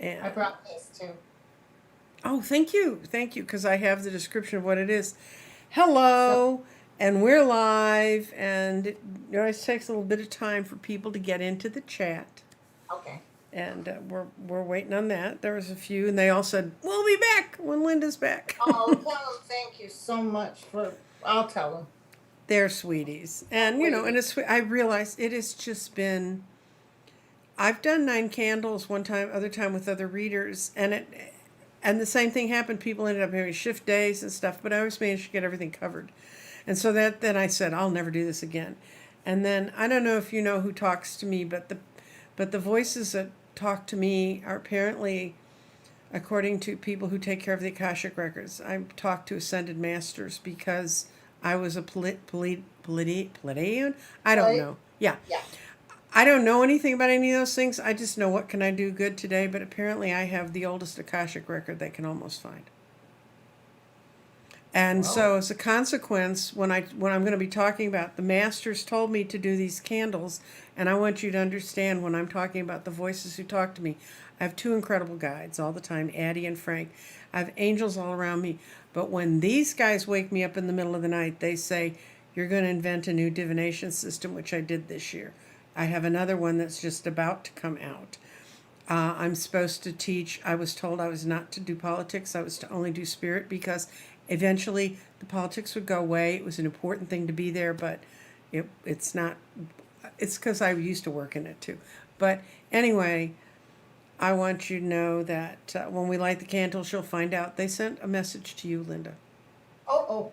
I And brought this too. oh, thank you, because I have the description of what it is. So, Hello, and we're live, and it always takes a little bit of time for people to get into the chat, okay. and we're waiting on that. There was a few, and they all said we'll be back when Linda's back. Oh, tell them thank you so much for. I'll tell them. They're sweeties, I'm and and waiting. it's I realize it has just been. I've done 9 candles one time, other time with other readers, and the same thing happened. People ended up having shift days and stuff, but I always managed to get everything covered. And so that then I said, I'll never do this again. And then I don't know if you know who talks to me, but the voices that talk to me are apparently, according to people who take care of the Akashic records, I talked to ascended masters because I was a Pleiadian. I don't Right? know. Yeah, Yeah. I don't know anything about any of those things. I just know what can I do good today. But apparently, I have the oldest Akashic record they can almost find. And Well, so, as a consequence, when I'm going to be talking about the masters told me to do these candles, and I want you to understand when I'm talking about the voices who talk to me, I have 2 incredible guides all the time, Addie and Frank. I have angels all around me. But when these guys wake me up in the middle of the night, they say, "You're going to invent a new divination system," which I did this year. I have another one that's just about to come out. I'm supposed to teach. I was told I was not to do politics. I was to only do spirit because eventually the politics would go away. It was an important thing to be there, but it's not. It's because I used to work in it too. But anyway, I want you to know that when we light the candles, you'll find out they sent a message to you, Linda, oh, oh.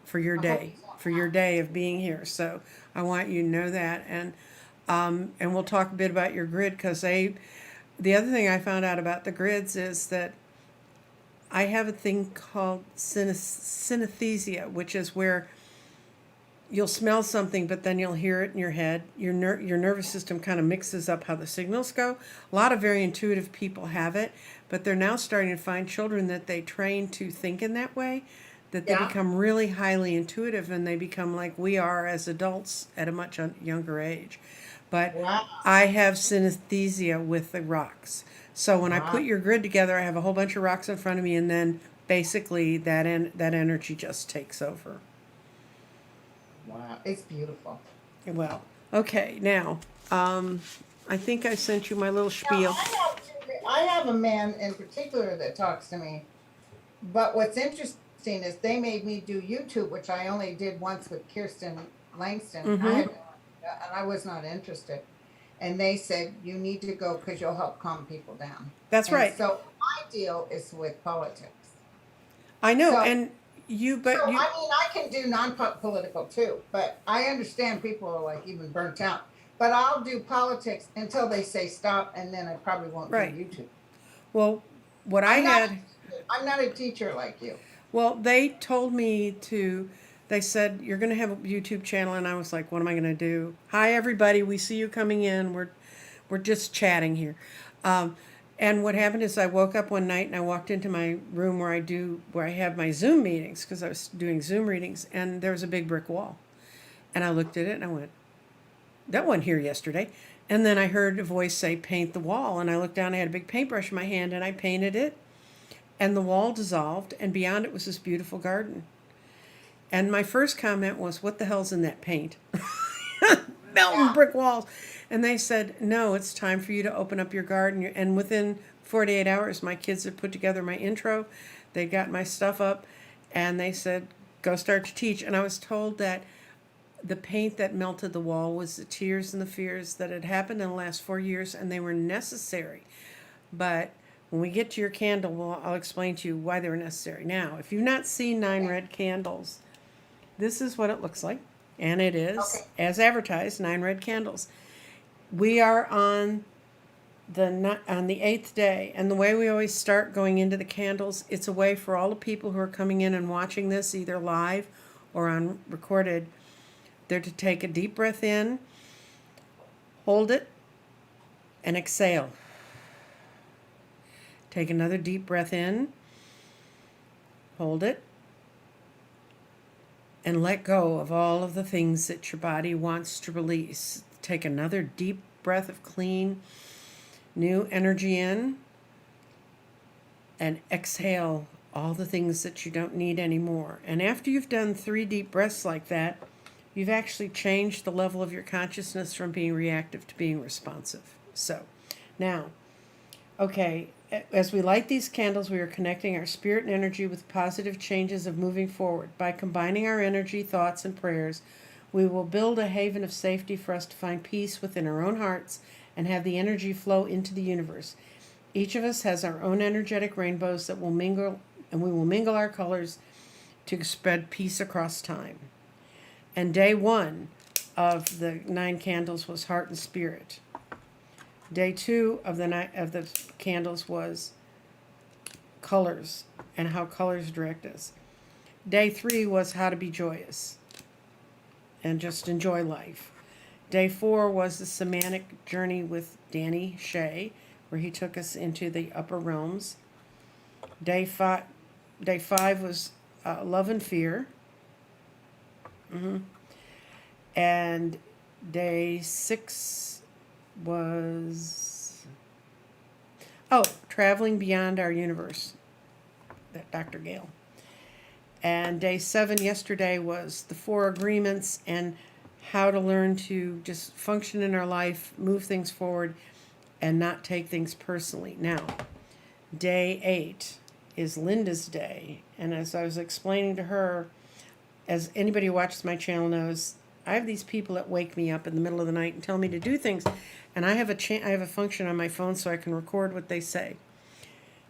for your I hope day, it's not for your day of being here. So I want you to know that, and we'll talk a bit about your grid because they. The other thing I found out about the grids is that I have a thing called synesthesia, which is where you'll smell something, but then you'll hear it in your head. Your nervous system kind of mixes up how the signals go. A lot of very intuitive people have it, but they're now starting to find children that they train to think in that way, that they Yeah. become really highly intuitive and they become like we are as adults at a much younger age. But Wow. I have synesthesia with the rocks. So when I put Wow. your grid together, I have a whole bunch of rocks in front of me, and then basically that energy just takes over. Wow. It's beautiful. Well, okay, now, I think I sent you my little Now, spiel. I have a man in particular that talks to me. But what's interesting is they made me do YouTube, which I only did once with Kirsten Langston. I Mm-hmm. had, and I was not interested. And they said you need to go because you'll help calm people down. That's And right. so my deal is with politics. I know, So, and so but you, I mean, I can do non-political too, but I understand people are like even burnt out. But I'll do politics until they say stop, and then I probably won't do right. YouTube. Well, what I I'm not. had, I'm not a teacher like you. well, they told me to. They said you're going to have a YouTube channel, and I was like, "What am I going to do?" Hi, everybody. We see you coming in. We're just chatting here. Um, and what happened is I woke up one night and I walked into my room where I have my Zoom meetings because I was doing Zoom readings, and there was a big brick wall. And I looked at it and I went, "That wasn't here yesterday." And then I heard a voice say, "Paint the wall." And I looked down, I had a big paintbrush in my hand, and I painted it. And the wall dissolved, and beyond it was this beautiful garden. And my first comment was, "What the hell's in that paint?" Melting Yeah. brick walls. And they said, "No, it's time for you to open up your garden." And within 48 hours, my kids had put together my intro. They got my stuff up, and they said, "Go start to teach." And I was told that the paint that melted the wall was the tears and the fears that had happened in the last 4 years, and they were necessary. But when we get to your candle, well, I'll explain to you why they were necessary. Now, if you've not seen Nine Okay. Red Candles, this is what it looks like. And it is, Okay. as advertised, 9 red candles. We are on the 8th day, and the way we always start going into the candles, it's a way for all the people who are coming in and watching this, either live or on recorded. They're to take a deep breath in, hold it, and exhale. Take another deep breath in, hold it, and let go of all of the things that your body wants to release. Take another deep breath of clean, new energy in, and exhale all the things that you don't need anymore. And after you've done 3 deep breaths like that, you've actually changed the level of your consciousness from being reactive to being responsive. So, now, okay, as we light these candles, we are connecting our spirit and energy with positive changes of moving forward. By combining our energy, thoughts, and prayers, we will build a haven of safety for us to find peace within our own hearts and have the energy flow into the universe. Each of us has our own energetic rainbows that will mingle, and we will mingle our colors to spread peace across time. And day 1 of the 9 candles was heart and spirit. Day 2 of the candles was colors and how colors direct us. Day 3 was how to be joyous and just enjoy life. Day 4 was the semantic journey with Danny Shea, where he took us into the upper realms. Day 5 was love and fear. And day 6 was traveling beyond our universe, that Dr. Gale. And day 7 yesterday was the 4 agreements and how to learn to just function in our life, move things forward, and not take things personally. Now, day 8 is Linda's day, and as I was explaining to her, as anybody who watches my channel knows, I have these people that wake me up in the middle of the night and tell me to do things, and I have a function on my phone so I can record what they say.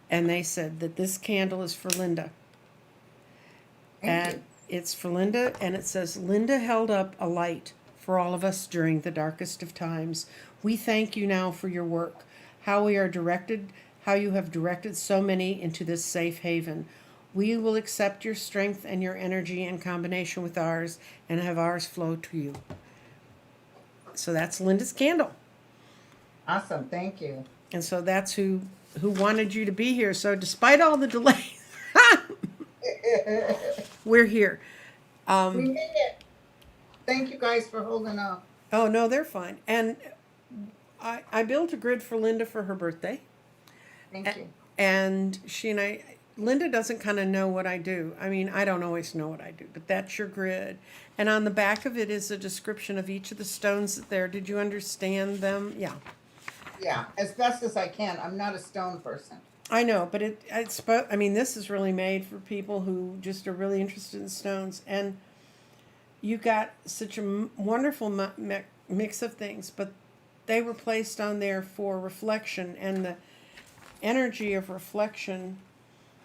And they said that this candle is for Linda. And it's for Linda, and it says, Linda held up a light for all of us during the darkest of times. We thank you now for your work, how you have directed so many into this safe haven. We will accept your strength and your energy in combination with ours and have ours flow to you. So that's Linda's candle. Awesome, thank you. And so that's who wanted you to be here. So despite all the delays, we're here. We made it. Thank you guys for holding up. Oh, no, they're fine. And I built a grid for Linda for her birthday. Thank you. And Linda doesn't kind of know what I do. I mean, I don't always know what I do, but that's your grid. And on the back of it is a description of each of the stones there. Did you understand them? Yeah. Yeah, as best as I can. I'm not a stone person. I know, but this is really made for people who just are really interested in stones. And you got such a wonderful mix of things, but they were placed on there for reflection, and the energy of reflection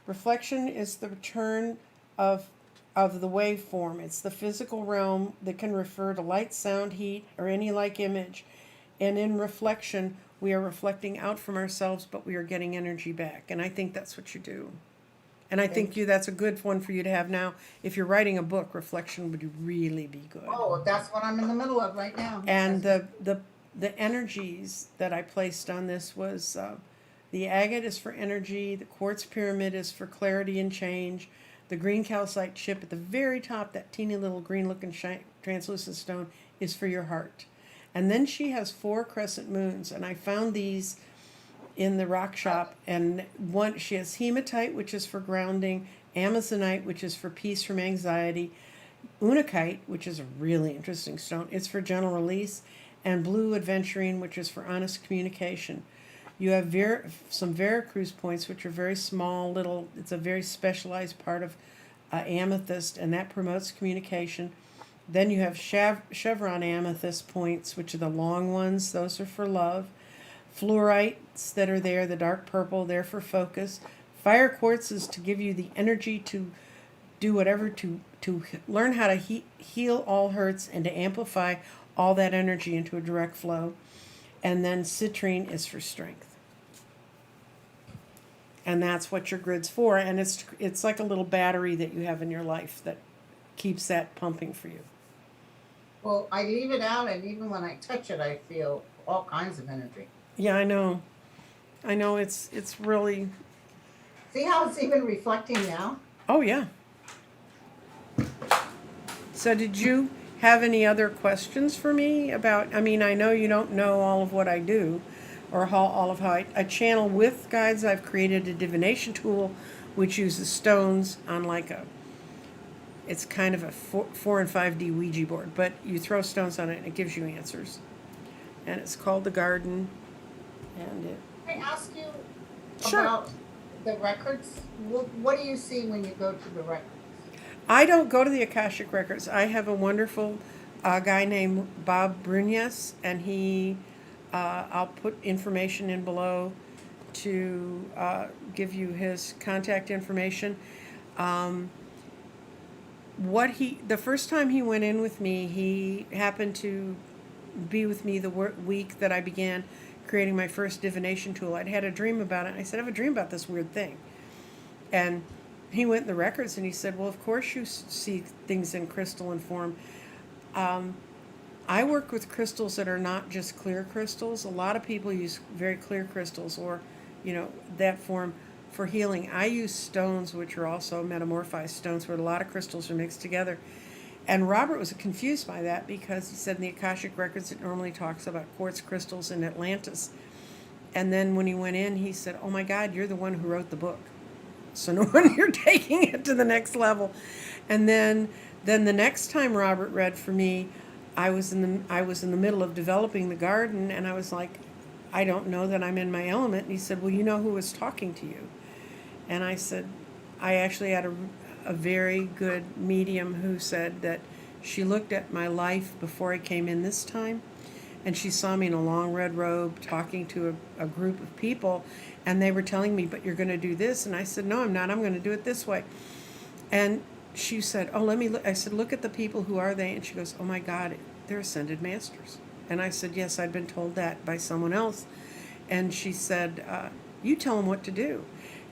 is the return of the waveform. It's the physical realm that can refer to light, sound, heat, or any like image. And in reflection, we are reflecting out from ourselves, but we are getting energy back. And I think that's what you do. And I think that's a good one for you to have now. If you're writing a book, reflection would really be good. Oh, that's what I'm in the middle of right now. And the energies that I placed on this was the agate is for energy, the quartz pyramid is for clarity and change, the green calcite chip at the very top, that teeny little green looking translucent stone, is for your heart. And then she has 4 crescent moons, and I found these in the rock shop. And she has hematite, which is for grounding, amazonite, which is for peace from anxiety, unakite, which is a really interesting stone, it's for gentle release, and blue adventurine, which is for honest communication. You have some Veracruz points, which are very small, it's a very specialized part of amethyst, and that promotes communication. Then you have chevron amethyst points, which are the long ones. Those are for love. Fluorites that are there, the dark purple, they're for focus. Fire quartz is to give you the energy to do whatever, to learn how to heal all hurts and to amplify all that energy into a direct flow. And then citrine is for strength. And that's what your grid's for. And it's like a little battery that you have in your life that keeps that pumping for you. Well, I leave it out, and even when I touch it, I feel all kinds of energy. Yeah, I know. It's really. See how it's even reflecting now? Oh, yeah. So did you have any other questions for me about, I mean, I know you don't know all of what I do, or all of how I channel with guides. I've created a divination tool which uses stones on like it's kind of a 4 and 5D Ouija board, but you throw stones on it and it gives you answers. And it's called The Garden. And Can I ask you Sure. about the records? What do you see when you go to the records? I don't go to the Akashic records. I have a wonderful guy named Bob Brunias, and I'll put information in below to give you his contact information. The first time he went in with me, he happened to be with me the week that I began creating my first divination tool. I'd had a dream about it. I said, I have a dream about this weird thing. And he went in the records and he said, well, of course you see things in crystalline form. I work with crystals that are not just clear crystals. A lot of people use very clear crystals or, that form for healing. I use stones, which are also metamorphized stones, where a lot of crystals are mixed together. And Robert was confused by that because he said in the Akashic records it normally talks about quartz crystals in Atlantis. And then when he went in, he said, oh my God, you're the one who wrote the book. So no wonder you're taking it to the next level. And then the next time Robert read for me, I was in the middle of developing the garden, and I was like, I don't know that I'm in my element. And he said, well, you know who was talking to you? And I said, I actually had a very good medium who said that she looked at my life before I came in this time, and she saw me in a long red robe talking to a group of people, and they were telling me, but you're going to do this. And I said, no, I'm not. I'm going to do it this way. And she said, oh, let me look. I said, look at the people. Who are they? And she goes, oh my God, they're ascended masters. And I said, yes, I'd been told that by someone else. And she said, you tell them what to do.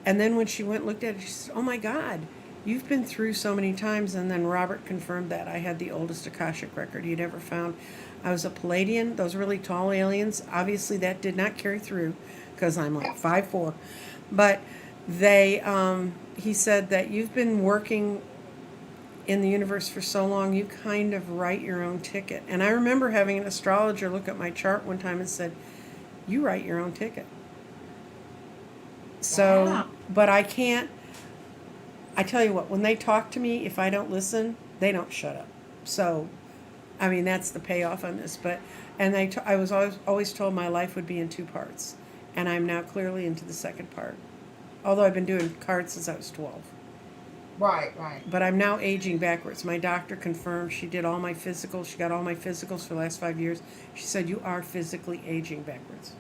And then when she went and looked at it, she said, oh my God, you've been through so many times. And then Robert confirmed that I had the oldest Akashic record he'd ever found. I was a Palladian, those really tall aliens. Obviously that did not carry through because I'm like 5'4". But he said that you've been working in the universe for so long, you kind of write your own ticket. And I remember having an astrologer look at my chart one time and said, you write your own ticket. So, Wow. but I can't, I tell you what, when they talk to me, if I don't listen, they don't shut up. So, I mean, that's the payoff on this. But, and I was always told my life would be in 2 parts. And I'm now clearly into the second part. Although I've been doing cards since I was 12. Right. But I'm now aging backwards. My doctor confirmed she did all my physicals. She got all my physicals for the last 5 years. She said, you are physically aging backwards.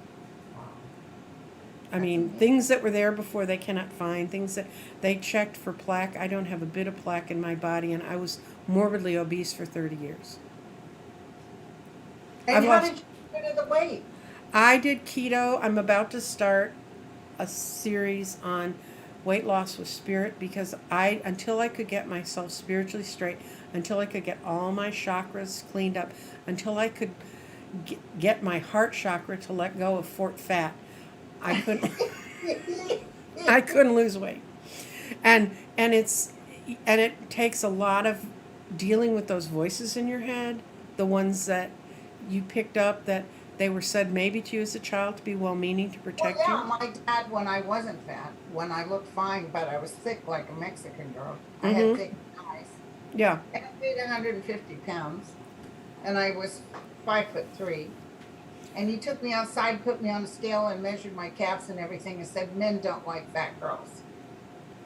I mean, things that were there before they cannot find, things that they checked for plaque. I don't have a bit of plaque in my body, and I was morbidly obese for 30 years. And how did you get rid of the weight? I did keto. I'm about to start a series on weight loss with spirit because until I could get myself spiritually straight, until I could get all my chakras cleaned up, until I could get my heart chakra to let go of Fort Fat, I couldn't lose weight. And it takes a lot of dealing with those voices in your head, the ones that you picked up that they were said maybe to you as a child to be well-meaning to protect Well, yeah, you. my dad, when I wasn't fat, when I looked fine, but I was thick like a Mexican girl. I Mhm. had thick thighs. Yeah. And I weighed 150 pounds, and I was 5'3". And he took me outside, put me on a scale, and measured my calves and everything, and said, "Men don't like fat girls."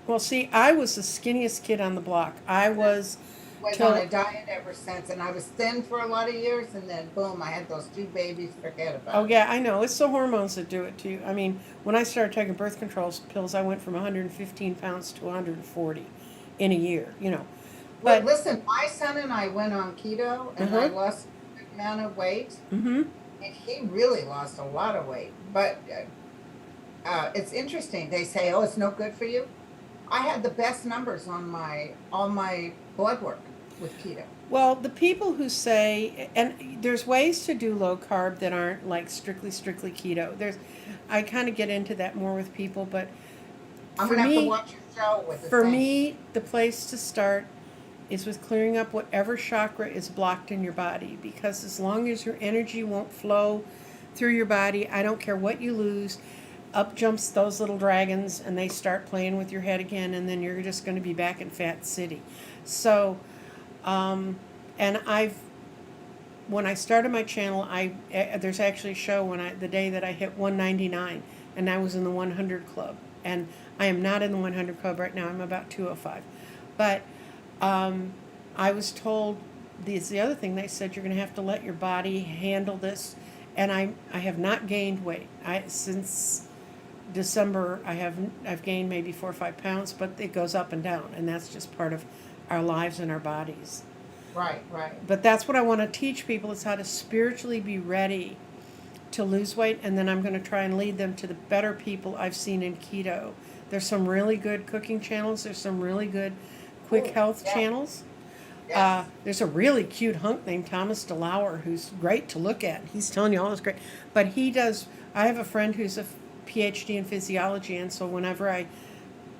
Well, see, I was the skinniest kid on the block. I was On a diet ever since, and I was thin for a lot of years, and then boom, I had those 2 babies. Forget about Oh it. yeah, I know. It's the hormones that do it to you. I mean, when I started taking birth control pills, I went from 115 pounds to 140 in a year. Well, But listen, my son and I went on keto, and I lost a good amount of weight, mm-hmm. and he really lost a lot of weight. But it's interesting. They say, "Oh, it's no good for you." I had the best numbers on all my blood work with keto. Well, the people who say, and there's ways to do low carb that aren't like strictly keto. I kind of get into that more with people, but I'm for gonna have to me, watch your show with the for thing. me, the place to start is with clearing up whatever chakra is blocked in your body, because as long as your energy won't flow through your body. I don't care what you lose. Up jumps those little dragons, and they start playing with your head again, and then you're just going to be back in Fat City. So, and when I started my channel, there's actually a show the day that I hit 199, and I was in the 100 club, and I am not in the 100 club right now. I'm about 205, but I was told the other thing. They said you're going to have to let your body handle this, and I have not gained weight. Since December, I've gained maybe 4 or 5 pounds, but it goes up and down, and that's just part of our lives and our bodies. Right, right. But that's what I want to teach people, is how to spiritually be ready to lose weight, and then I'm going to try and lead them to the better people I've seen in keto. There's some really good cooking channels. There's some really good quick health channels. Yes. There's a really cute hunk named Thomas DeLauer who's great to look at. He's telling you all this great. But I have a friend who's a PhD in physiology, and so whenever I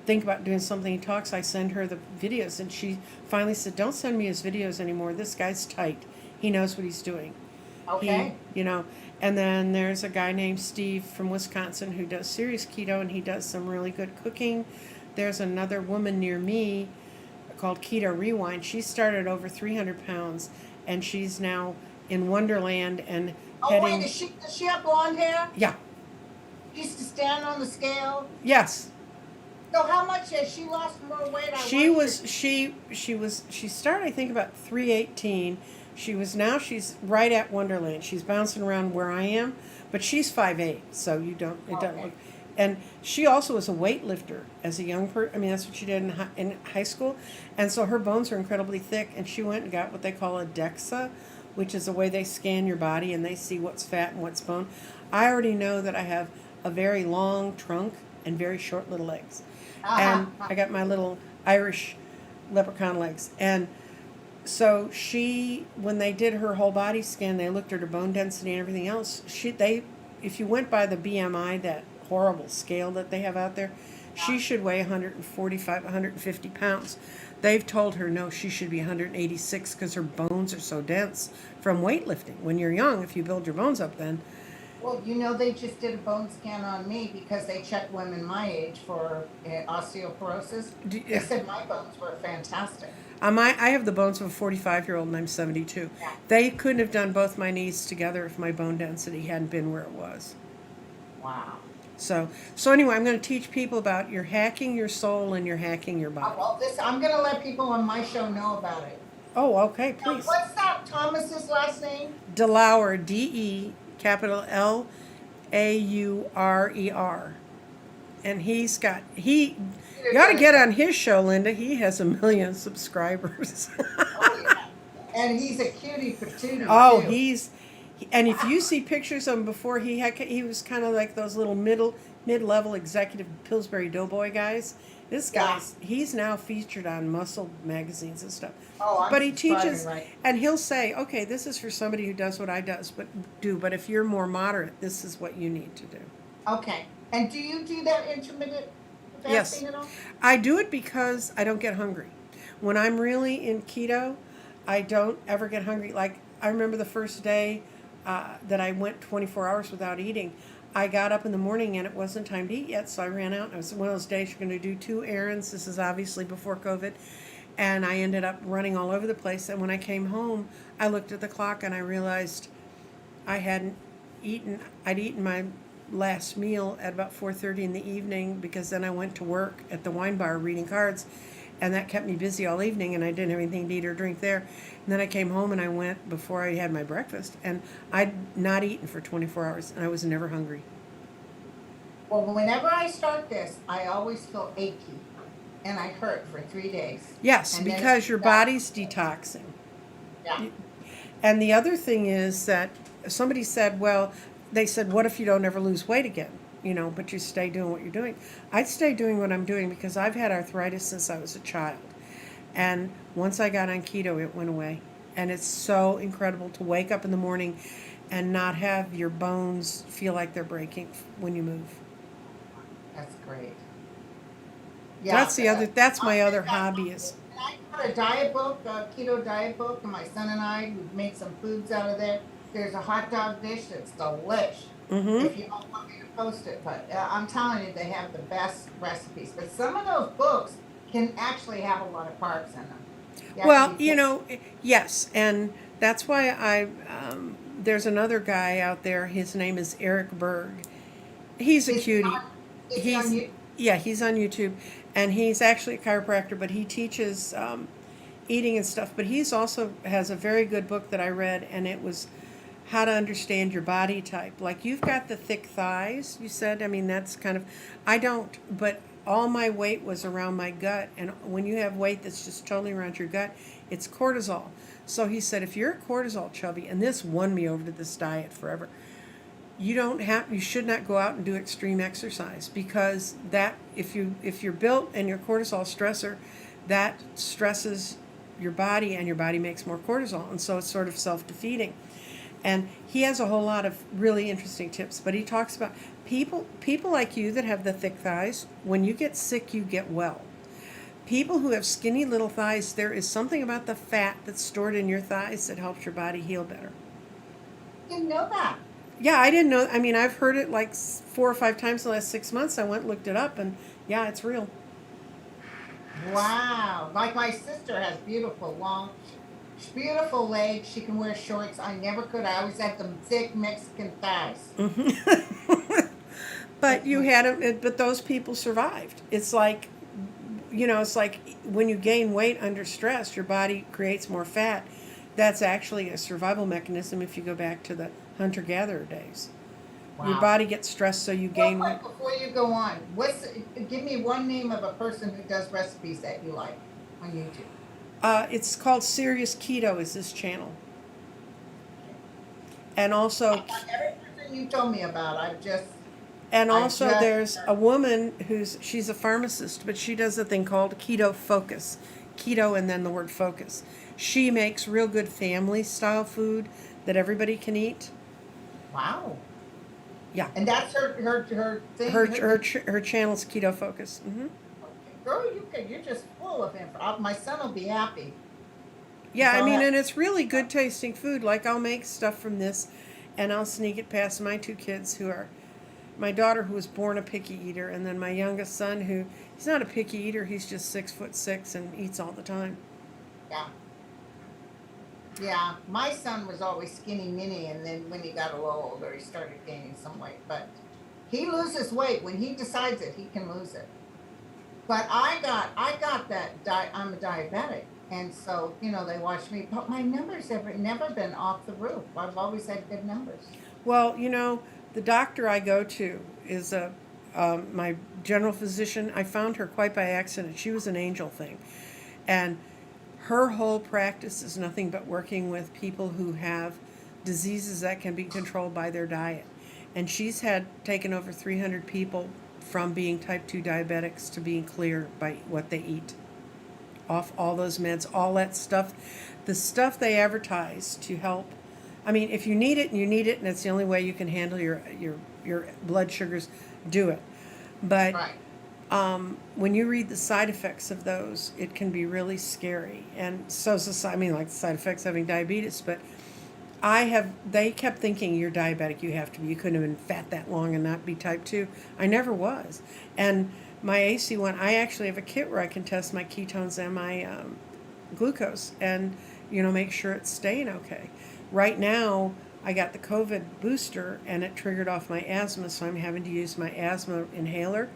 think about doing something he talks, I send her the videos, and she finally said, don't send me his videos anymore. This guy's tight. He knows what he's doing. Okay. And then there's a guy named Steve from Wisconsin who does serious keto, and he does some really good cooking. There's another woman near me called Keto Rewind. She started over 300 pounds, and she's now in Wonderland and heading. Wait, does she have blonde hair? Yeah. She used to stand on the scale. Yes. So how much has she lost more weight? She started, I think, about 318. She's right at Wonderland. She's bouncing around where I am, but she's 5'8", so it doesn't look. And she also was a weightlifter as a young person. I mean, that's what she did in high school. And so her bones are incredibly thick, and she went and got what they call a DEXA, which is a way they scan your body and they see what's fat and what's bone. I already know that I have a very long trunk and very short little legs. And I got my little Irish leprechaun legs. And so when they did her whole body scan, they looked at her bone density and everything else. If you went by the BMI, that horrible scale that they have out there, she should weigh 145, 150 pounds. They've told her, no, she should be 186 because her bones are so dense from weightlifting. When you're young, if you build your bones up then. Well, they just did a bone scan on me because they checked women my age for osteoporosis. They said my bones were fantastic. I have the bones of a 45-year-old, and I'm 72. Yeah. They couldn't have done both my knees together if my bone density hadn't been where it was. Wow. So anyway, I'm going to teach people about you're hacking your soul and you're hacking your body. I'm going to let people on my show know about it. Oh, okay, please. What's that Thomas's last name? DeLauer, DE, capital LAURER. And you ought to get on his show, Linda. He has 1 million subscribers. Oh, yeah. And he's a cutie patootie, too. And if you see pictures of him before, he was kind of like those little mid-level executive Pillsbury Doughboy guys. This guy's he's now featured on Muscle magazines and stuff. But he teaches, right. And he'll say, okay, this is for somebody who does what I do, but if you're more moderate, this is what you need to do. Okay. And do you do that intermittent fasting at all? I do it because I don't get hungry. When I'm really in keto, I don't ever get hungry. Like, I remember the first day that I went 24 hours without eating. I got up in the morning and it wasn't time to eat yet, so I ran out. It was one of those days you're going to do 2 errands. This is obviously before COVID. And I ended up running all over the place. And when I came home, I looked at the clock and I realized I hadn't eaten. I'd eaten my last meal at about 4:30 in the evening, because then I went to work at the wine bar reading cards, and that kept me busy all evening, and I didn't have anything to eat or drink there. And then I came home and I went before I had my breakfast, and I'd not eaten for 24 hours, and I was never hungry. Well, whenever I start this, I always feel achy, and I hurt for 3 days. Yes, and because your body's detoxing. Yeah. And the other thing is that somebody said, they said, what if you don't ever lose weight again? But you stay doing what you're doing. I'd stay doing what I'm doing because I've had arthritis since I was a child. And once I got on keto, it went away. And it's so incredible to wake up in the morning and not have your bones feel like they're breaking when you move. That's great. Yeah, that's my other hobby is. I got a diet book, a keto diet book, and my son and I, we've made some foods out of there. there's a hot dog dish that's delish. Mm-hmm. If you don't want me to post it, but I'm telling you, they have the best recipes. But some of those books can actually have a lot of carbs in them. You have to Well, be careful. yes, and that's why there's another guy out there. His name is Eric Berg. He's a Is he cutie. on? Is he on He's you? Yeah, he's on YouTube, and he's actually a chiropractor, but he teaches eating and stuff. But he's also has a very good book that I read, and it was how to understand your body type. Like you've got the thick thighs, you said. I mean, that's kind of, I don't, but all my weight was around my gut. And when you have weight that's just totally around your gut, it's cortisol. So he said, if you're a cortisol chubby, and this won me over to this diet forever, you should not go out and do extreme exercise because that if you're built and your cortisol stressor, that stresses your body and your body makes more cortisol, and so it's sort of self-defeating. And he has a whole lot of really interesting tips, but he talks about people like you that have the thick thighs, when you get sick you get well. People who have skinny little thighs, there is something about the fat that's stored in your thighs that helps your body heal better. Didn't know that. Yeah, I didn't know. I mean, I've heard it like 4 or 5 times in the last 6 months. I went and looked it up, and yeah, it's real. Wow. Like my sister has beautiful legs. She can wear shorts. I never could. I always had them thick Mexican thighs. But you had them, but those people survived. It's like, it's like when you gain weight under stress, your body creates more fat. That's actually a survival mechanism if you go back to the hunter-gatherer days. Your Wow. body gets stressed, so you Real gain weight. quick before you go on, give me one name of a person who does recipes that you like on YouTube. It's called Serious Keto is this channel. And I also got every person you told me about. And I also, just, there's a woman she's a pharmacist, but she does a thing called Keto Focus. Keto and then the word focus. She makes real good family style food that everybody can eat. wow. Yeah. And that's her thing. Her channel's Keto Focus. Girl, you're just full of info. My son will be happy. Yeah, I So mean, and it's really good tasting food. Like, I'll make stuff from this, and I'll sneak it past my two kids who are my daughter, who was born a picky eater, and then my youngest son, who he's not a picky eater, he's just 6'6" and eats all the time. yeah. Yeah, my son was always skinny mini, and then when he got a little older, he started gaining some weight. But he loses weight when he decides it. He can lose it. But I got that. I'm a diabetic, and so they watch me. But my numbers have never been off the roof. I've always had good numbers. Well, the doctor I go to is my general physician. I found her quite by accident. She was an angel thing, and her whole practice is nothing but working with people who have diseases that can be controlled by their diet. And she's had taken over 300 people from being type 2 diabetics to being clear by what they eat. Off all those meds, all that stuff. The stuff they advertise to help. I mean, if you need it, you need it, and it's the only way you can handle your blood sugars, do it. But Right. when you read the side effects of those, it can be really scary. And so, I mean, like the side effects of having diabetes, but they kept thinking you're diabetic, you couldn't have been fat that long and not be type 2. I never was. And my AC1, I actually have a kit where I can test my ketones and my glucose and, make sure it's staying okay. Right now, I got the COVID booster and it triggered off my asthma, so I'm having to use my asthma inhaler.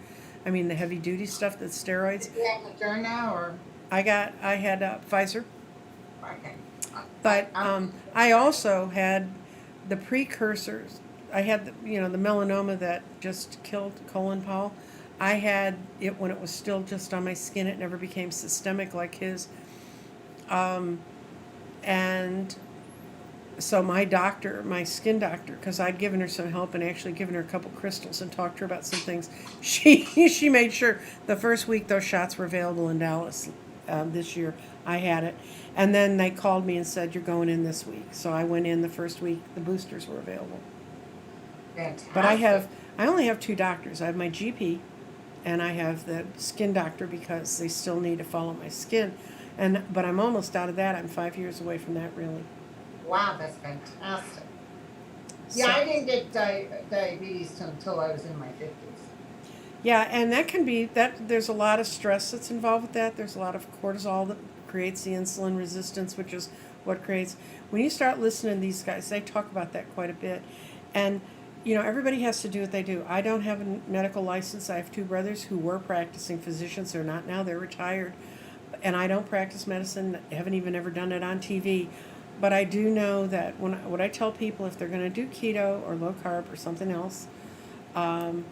I mean, the heavy duty stuff that's steroids. Did you have Moderna or I had Pfizer, okay? but I'm I also had the precursors. I had the melanoma that just killed Colin Powell. I had it when it was still just on my skin. It never became systemic like his. And so my doctor, my skin doctor, because I'd given her some help and actually given her a couple crystals and talked to her about some things, she made sure the first week those shots were available in Dallas this year. I had it. And then they called me and said, you're going in this week. So I went in the first week. The boosters were available. fantastic. But I only have two doctors. I have my GP and I have the skin doctor because they still need to follow my skin. But I'm almost out of that. I'm 5 years away from that, really. Wow, that's fantastic. Yeah, So, I didn't get diabetes until I was in my 50s. yeah, and that can be that there's a lot of stress that's involved with that. There's a lot of cortisol that creates the insulin resistance, which is what creates when you start listening to these guys, they talk about that quite a bit. And everybody has to do what they do. I don't have a medical license. I have two brothers who were practicing physicians. They're not now, they're retired. And I don't practice medicine. I haven't even ever done it on TV. But I do know that what I tell people, if they're going to do keto or low carb or something else, um,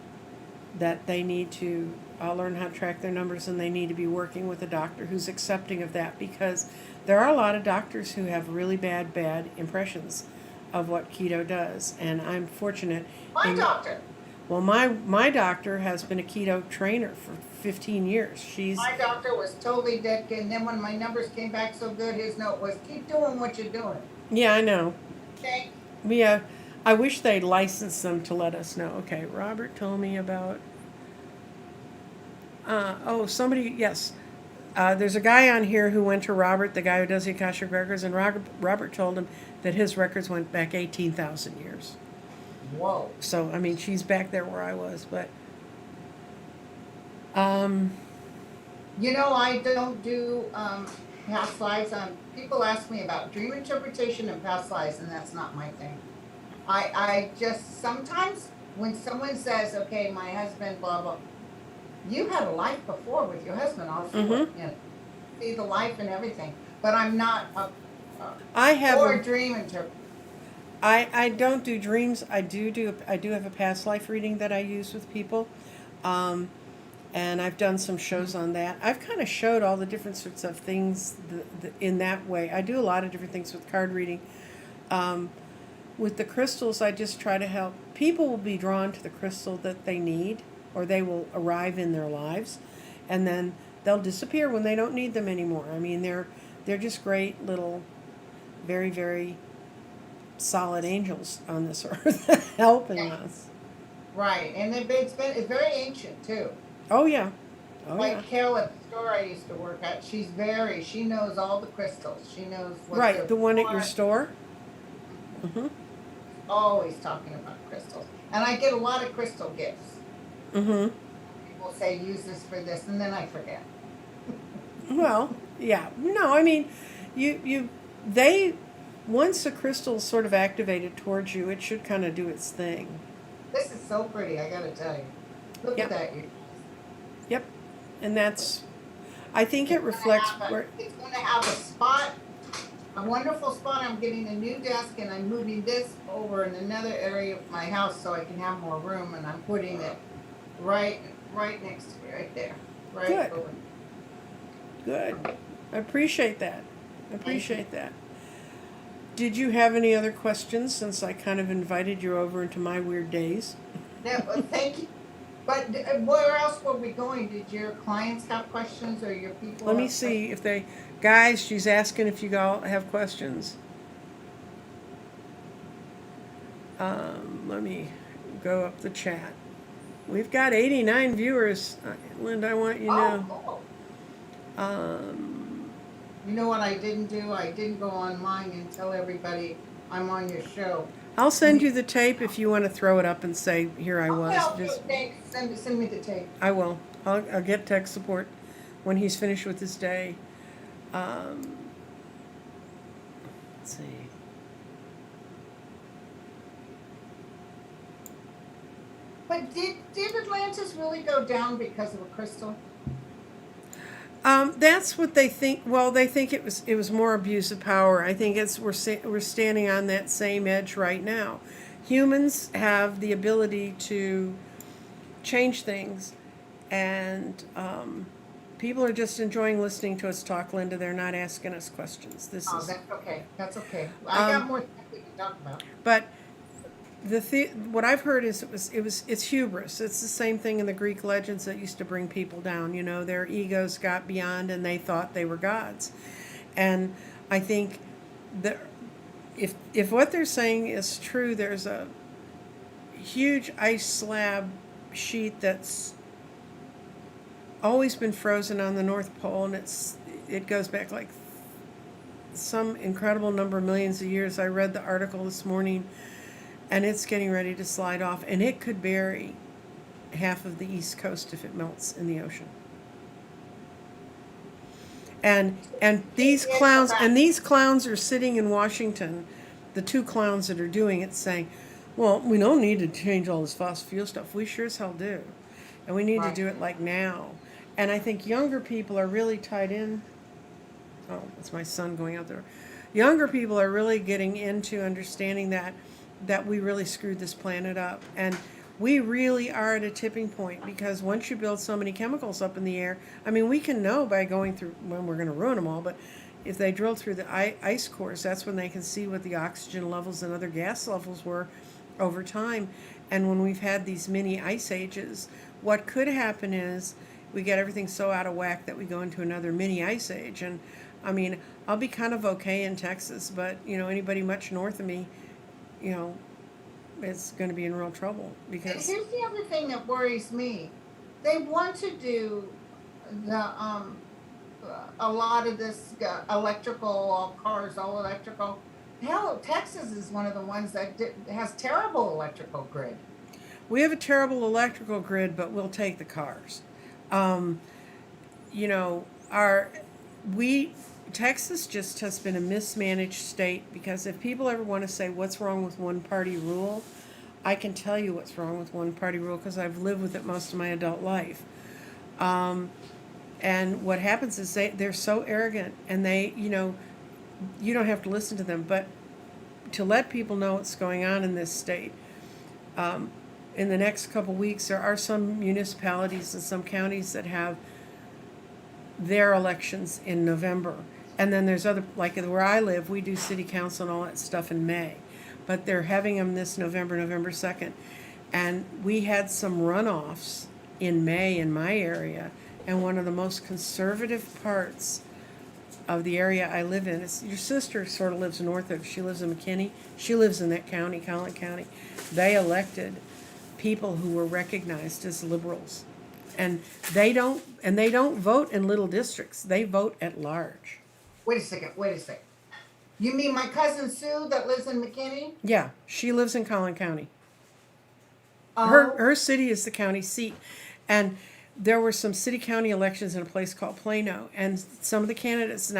that they need to learn how to track their numbers, and they need to be working with a doctor who's accepting of that, because there are a lot of doctors who have really bad impressions of what keto does. And I'm fortunate My in doctor. well, my doctor has been a keto trainer for 15 years. She's My doctor was totally dead. And then when my numbers came back so good, his note was, keep doing what you're doing. Yeah, I know. Okay. Yeah, I wish they'd license them to let us know. Okay, Robert told me about. Somebody, yes. There's a guy on here who went to Robert, the guy who does the Akashic records, and Robert told him that his records went back 18,000 years. Whoa. So, I mean, she's back there where I was, but. I don't do past lives. People ask me about dream interpretation and past lives, and that's not my thing. I just sometimes when someone says, okay, my husband, blah, blah, you had a life before with your husband, also, see the life and everything. But I'm not I have or a dream interpretation. I don't do dreams. I do have a past life reading that I use with people. And I've done some shows on that. I've kind of showed all the different sorts of things in that way. I do a lot of different things with card reading. With the crystals, I just try to help. People will be drawn to the crystal that they need, or they will arrive in their lives, and then they'll disappear when they don't need them anymore. I mean, they're just great little, very, very solid angels on this earth helping us. Right, and it's very ancient too. Oh yeah. Oh Like yeah. Carol at the store I used to work at, she knows all the crystals. She knows what Right, the one at your store. Mhm. Always talking about crystals. And I get a lot of crystal gifts. Mhm. People say use this for this, and then I forget. Well, yeah. No, I mean, they once a crystal's sort of activated towards you, it should kind of do its thing. This is so pretty, I gotta tell you. Look Yep. at that. Yep. And that's, I think it reflects where. It's gonna have a spot, a wonderful spot. I'm getting a new desk, and I'm moving this over in another area of my house so I can have more room, and I'm putting it right next to me, right there. Right Good. over. Good. I appreciate that. Did you have any other questions, since I kind of invited you over into my weird days? Yeah, well, thank you. But where else were we going? Did your clients have questions, or your people? Let me have see if they, guys, she's asking if you all have questions. Let me go up the chat. We've got 89 viewers. Linda, I want you to know. Cool. You know what I didn't do? I didn't go online and tell everybody I'm on your show. I'll send you the tape if you want to throw it up and say, here I was. Thanks. Send me the tape. I will. I'll get tech support when he's finished with his day. Let's see. But did Atlantis really go down because of a crystal? That's what they think. Well, they think it was more abuse of power. I think we're standing on that same edge right now. Humans have the ability to change things, and people are just enjoying listening to us talk, Linda. They're not asking us questions. That's okay. That's okay. I got more things we can talk about. But what I've heard is it's hubris. It's the same thing in the Greek legends that used to bring people down. Their egos got beyond, and they thought they were gods. And I think that if what they're saying is true, there's a huge ice slab sheet that's always been frozen on the North Pole, and it goes back like some incredible number of millions of years. I read the article this morning. and it's getting ready to slide off, and it could bury half of the East Coast if it melts in the ocean. And these clowns are sitting in Washington, the two clowns that are doing it, saying, well, we don't need to change all this fossil fuel stuff. We sure as hell do. And we need to Right. do it like now. And I think younger people are really tied in. Oh, it's my son going out there. Younger people are really getting into understanding that we really screwed this planet up. And we really are at a tipping point, because once you build so many chemicals up in the air, I mean, we can know by going through, when we're going to ruin them all, but if they drill through the ice cores, that's when they can see what the oxygen levels and other gas levels were over time. And when we've had these mini ice ages, what could happen is we get everything so out of whack that we go into another mini ice age. And I mean, I'll be kind of okay in Texas, but anybody much north of me, is going to be in real trouble, And because here's the other thing that worries me. They want to do the a lot of this electrical, all cars, all electrical. Hell, Texas is one of the ones that has terrible electrical grid. we have a terrible electrical grid, but we'll take the cars. Um, you know, our we Texas just has been a mismanaged state, because if people ever want to say what's wrong with one party rule, I can tell you what's wrong with one party rule, because I've lived with it most of my adult life. And what happens is they're so arrogant, and you don't have to listen to them, but to let people know what's going on in this state. In the next couple weeks, there are some municipalities and some counties that have their elections in November. And then there's other, like where I live, we do city council and all that stuff in May. But they're having them this November 2nd. And we had some runoffs in May in my area. And one of the most conservative parts of the area I live in, is your sister sort of lives north of, she lives in McKinney. She lives in that county, Collin County. They elected people who were recognized as liberals. And they don't vote in little districts. They vote at large. Wait a second. You mean my cousin Sue that lives in McKinney? Yeah, she lives in Collin County. Oh, Her city is the county seat. And there were some city-county elections in a place called Plano, and some of the candidates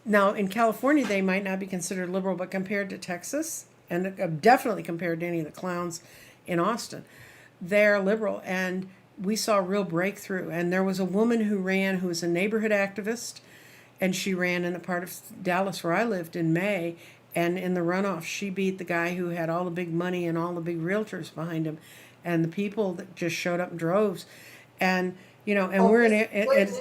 now in California, they might not be considered liberal, but compared to Texas, and definitely compared to any of the clowns in Austin, they're liberal. And we saw a real breakthrough. And there was a woman who ran, who was a neighborhood activist, and she ran in the part of Dallas where I lived in May. And in the runoff, she beat the guy who had all the big money and all the big realtors behind him, and the people that just showed up in droves. And we're in good it. news.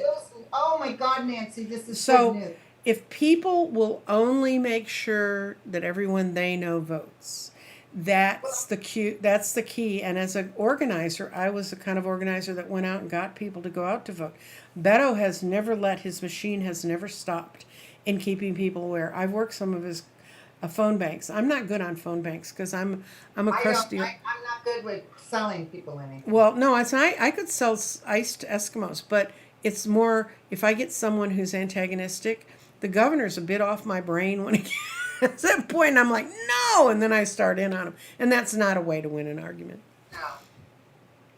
Oh my God, Nancy, this is good So news. if people will only make sure that everyone they know votes, that's the key. And as an organizer, I was the kind of organizer that went out and got people to go out to vote. Beto has never his machine has never stopped in keeping people aware. I've worked some of his phone banks. I'm not good on phone banks, because I'm a crusty. I'm not good with selling people anything. Well, no, it's not. I could sell ice to Eskimos, but it's more if I get someone who's antagonistic. The governor's a bit off my brain when it gets to that point, and I'm like, no, and then I start in on him, and that's not a way to win an argument. No.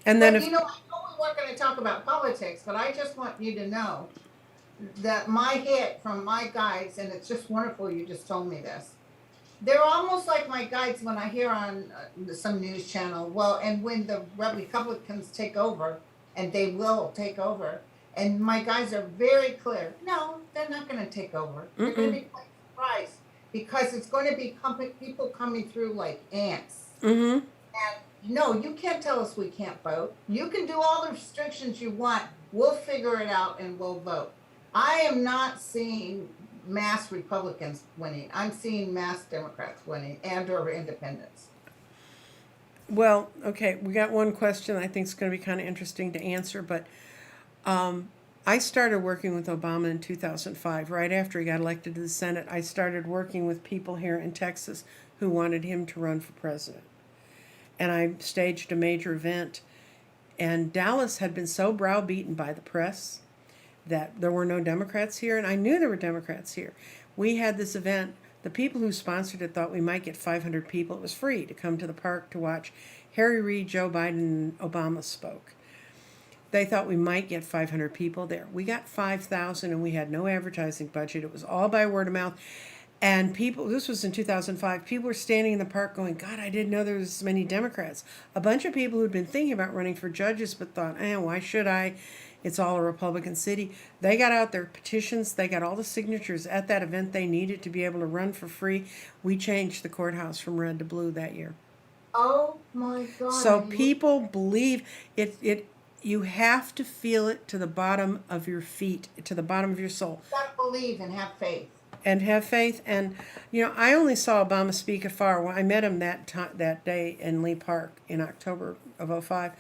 And then But I know we weren't going to talk about politics, but I just want you to know that my hit from my guides, and it's just wonderful you just told me this. They're almost like my guides when I hear on some news channel. Well, and when the Republicans take over, and they will take over, and my guides are very clear. No, they're not going to take over. They're going to be quite surprised, because it's going to be people coming through like ants. Mm-hmm. And no, you can't tell us we can't vote. You can do all the restrictions you want. We'll figure it out and we'll vote. I am not seeing mass Republicans winning. I'm seeing mass Democrats winning and/or independents. Well, okay, we got one question I think is going to be kind of interesting to answer, but I started working with Obama in 2005, right after he got elected to the Senate. I started working with people here in Texas who wanted him to run for president. And I staged a major event, and Dallas had been so browbeaten by the press that there were no Democrats here, and I knew there were Democrats here. We had this event. The people who sponsored it thought we might get 500 people. It was free to come to the park to watch Harry Reid, Joe Biden, and Obama spoke. They thought we might get 500 people there. We got 5,000, and we had no advertising budget. It was all by word of mouth. And people, this was in 2005, people were standing in the park going, God, I didn't know there was so many Democrats. A bunch of people who'd been thinking about running for judges but thought, why should I? It's all a Republican city. They got out their petitions. They got all the signatures at that event they needed to be able to run for free. We changed the courthouse from red to blue that year. Oh my God. So people believe it. You have to feel it to the bottom of your feet, to the bottom of your soul. You gotta believe and have faith. And have faith. And, I only saw Obama speak afar. Well, I met him that day in Lee Park in October of 2005.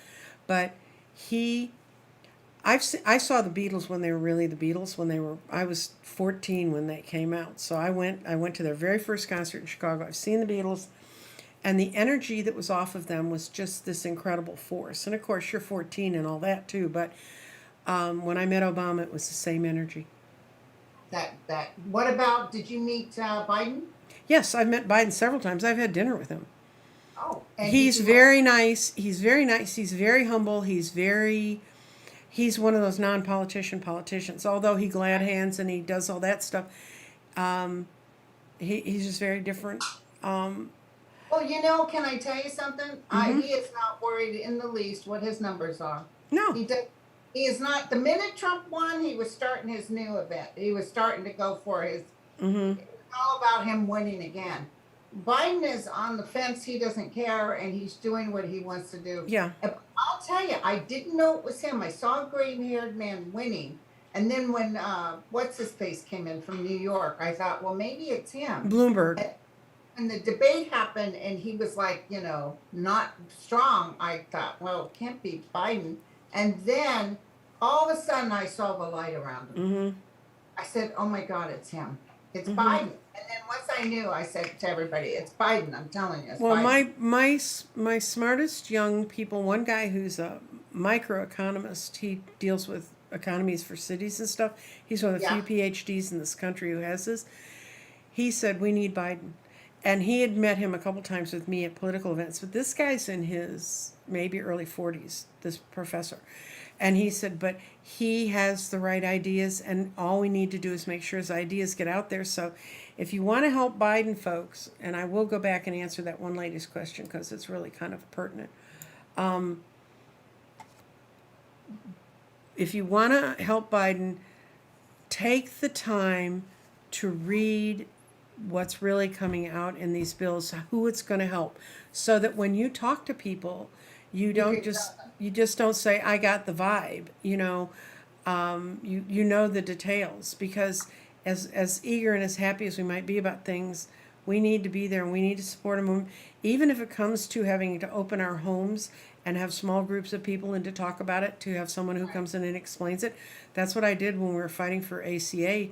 But I saw the Beatles when they were really the Beatles. I was 14 when they came out. So I went to their very first concert in Chicago. I've seen the Beatles. And the energy that was off of them was just this incredible force. And of course, you're 14 and all that too. But when I met Obama, it was the same energy. What about, did you meet Biden? Yes, I've met Biden several times. I've had dinner with him. Oh. He's very nice. He's very nice. He's very humble. He's one of those non-politician politicians. Although he glad hands and he does all that stuff, he's just very different. Well, can I tell you something? Mm-hmm. He is not worried in the least what his numbers are. No. He is not. The minute Trump won, he was starting his new event. He was starting to go for his. Mm-hmm. It's all about him winning again. Biden is on the fence. He doesn't care, and he's doing what he wants to do. Yeah. I'll tell you, I didn't know it was him. I saw a gray-haired man winning, and then when what's his face came in from New York, I thought, well, maybe it's him. Bloomberg. And the debate happened, and he was like, not strong. I thought, well, it can't be Biden. And then all of a sudden, I saw the light around him. Mm-hmm. I said, oh my God, it's him. It's Mm-hmm. Biden. And then once I knew, I said to everybody, it's Biden. I'm telling you, it's Well, Biden. my smartest young people, one guy who's a microeconomist, he deals with economies for cities and stuff. He's one of the few PhDs in this country who has this. He said, we need Biden. And he had met him a couple times with me at political events. But this guy's in his maybe early 40s, this professor. And he said, but he has the right ideas, and all we need to do is make sure his ideas get out there. So if you want to help Biden, folks, and I will go back and answer that one lady's question because it's really kind of pertinent. If you want to help Biden, take the time to read what's really coming out in these bills, who it's going to help, so that when you talk to people, you just don't say, I got the vibe, you know the details, because as eager and as happy as we might be about things, we need to be there and we need to support them, even if it comes to having to open our homes and have small groups of people and to talk about it, to have someone who comes in and explains it. That's what I did when we were fighting for ACA,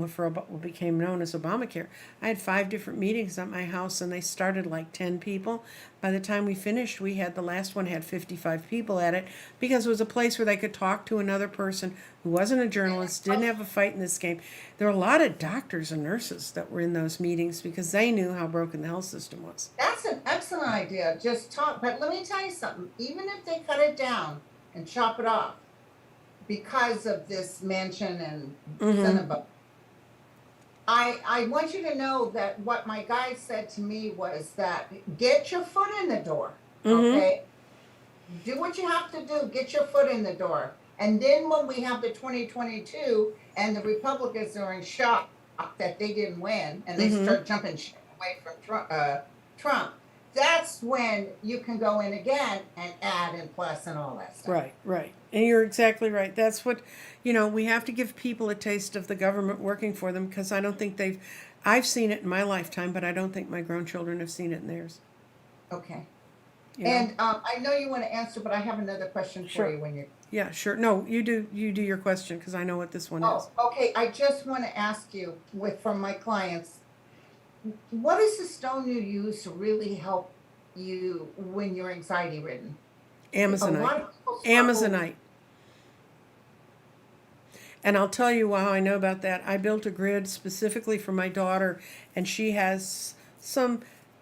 for what became known as Obamacare. I had 5 different meetings at my house, and they started like 10 people. By the time we finished, the last one had 55 people at it, because it was a place where they could talk to another person who wasn't a journalist, didn't have a fight in this game. There were a lot of doctors and nurses that were in those meetings because they knew how broken the health system was. That's an excellent idea. Just talk. But let me tell you something. Even if they cut it down and chop it off because of this mansion and Cinnabon, I want you to know that what my guide said to me was that get your foot in the door, okay? Do what you have to do. Get your foot in the door. And then when we have the 2022 and the Republicans are in shock that they didn't win and they start jumping away from Trump, that's when you can go in again and add and plus and all that stuff. Right. And you're exactly right. That's what, we have to give people a taste of the government working for them, because I don't think I've seen it in my lifetime, but I don't think my grown children have seen it in theirs. Okay. You know? And I know you want to answer, but I have another question for you when you're... Yeah, sure. No, you do your question, because I know what this one is. Okay. I just want to ask you, from my clients, what is the stone you use to really help you when you're anxiety ridden? Amazonite. And I'll tell you how I know about that. I built a grid specifically for my daughter, and she has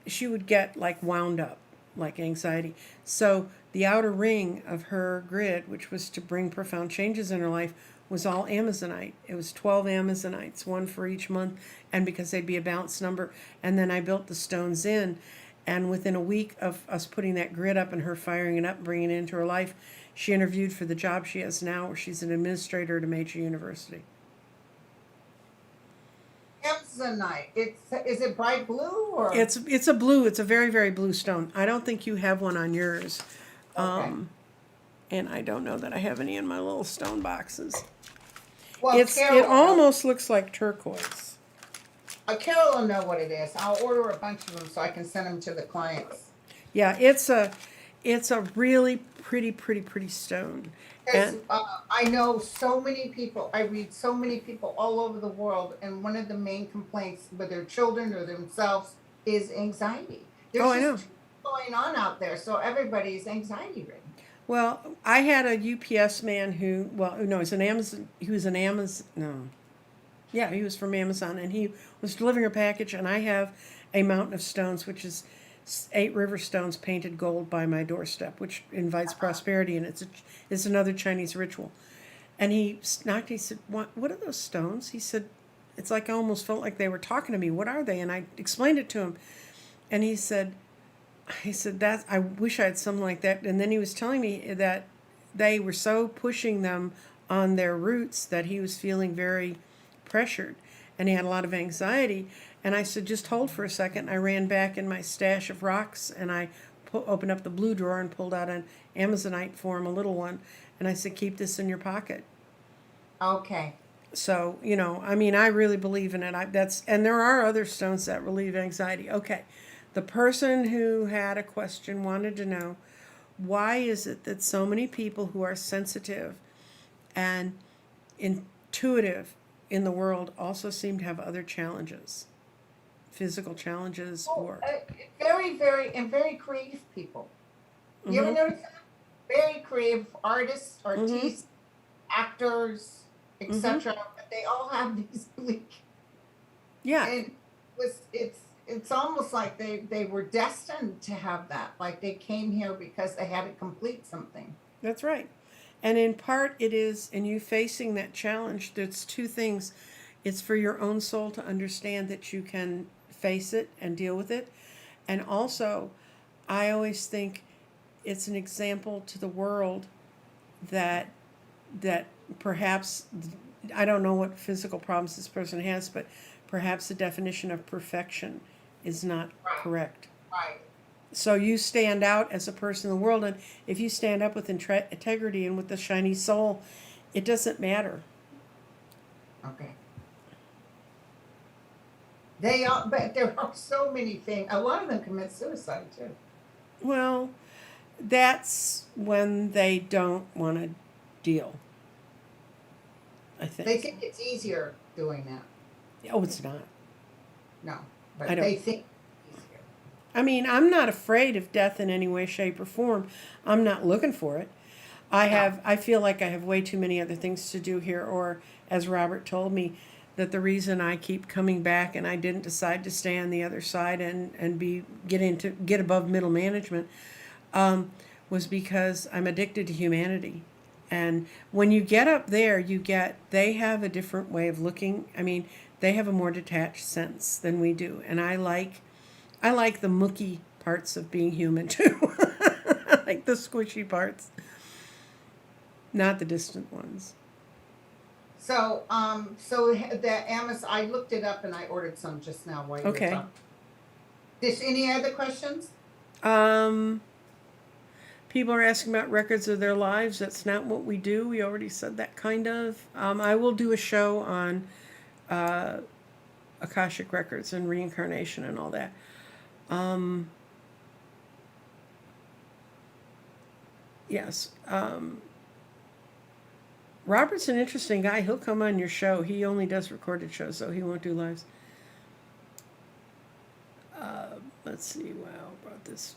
she would get like wound up, like anxiety. So the outer ring of her grid, which was to bring profound changes in her life, was all Amazonite. It was 12 Amazonites, one for each month, and because they'd be a balanced number. And then I built the stones in, and within a week of us putting that grid up and her firing it up, bringing it into her life, she interviewed for the job she has now, where she's an administrator at a major university. Amazonite. Is it bright blue or? It's a blue. It's a very, very blue stone. I don't think you have one on yours. Okay. And I don't know that I have any in my little stone boxes. Well, It almost looks like turquoise. Carol will know what it is. I'll order a bunch of them so I can send them to the clients. Yeah, it's a really pretty stone. And I know so many people. I read so many people all over the world, and one of the main complaints with their children or themselves is anxiety. There's I know. just too much going on out there, so everybody's anxiety ridden. Well, I had a UPS man who, well, no, he's an Amazon. He was an Amazon. No, yeah, he was from Amazon, and he was delivering a package. And I have a mountain of stones, which is 8 river stones painted gold by my doorstep, which invites prosperity, and it's another Chinese ritual. And he knocked. He said, "What are those stones?" He said, "It's like I almost felt like they were talking to me. What are they?" And I explained it to him, and he said, "That I wish I had something like that." And then he was telling me that they were so pushing them on their roots that he was feeling very pressured, and he had a lot of anxiety. And I said, "Just hold for a second." I ran back in my stash of rocks, and I opened up the blue drawer and pulled out an Amazonite for him, a little one. And I said, "Keep this in your pocket." Okay. So, I mean, I really believe in it. And there are other stones that relieve anxiety. Okay. The person who had a question wanted to know, why is it that so many people who are sensitive and intuitive in the world also seem to have other challenges, physical challenges or... Very creative people. You ever notice that? Very creative artists, artistes, actors, etc. But they all have these bleak. Yeah. And it's almost like they were destined to have that. Like they came here because they had to complete something. That's right. And in part it is, in you facing that challenge, there's 2 things. It's for your own soul to understand that you can face it and deal with it. And also, I always think it's an example to the world that perhaps, I don't know what physical problems this person has, but perhaps the definition of perfection is not correct. Right. So you stand out as a person in the world, and if you stand up with integrity and with the shiny soul, it doesn't matter. Okay. But there are so many things. A lot of them commit suicide too. Well, that's when they don't want to deal, I think. They think it's easier doing that. Oh, it's not. No, but I don't. they think it's easier. I mean, I'm not afraid of death in any way, shape, or form. I'm not looking for it. I feel like I have way too many other things to do here, or as Robert told me, that the reason I keep coming back and I didn't decide to stay on the other side and get above middle management was because I'm addicted to humanity. And when you get up there, they have a different way of looking. I mean, they have a more detached sense than we do. And I like the mooky parts of being human too. I like the squishy parts, not the distant ones. So the Amazon, I looked it up and I ordered some just now while you were talking. There's any other questions? People are asking about records of their lives. That's not what we do. We already said that, kind of. I will do a show on Akashic records and reincarnation and all that. Yes. Robert's an interesting guy. He'll come on your show. He only does recorded shows, so he won't do lives. Let's see. Wow, about this.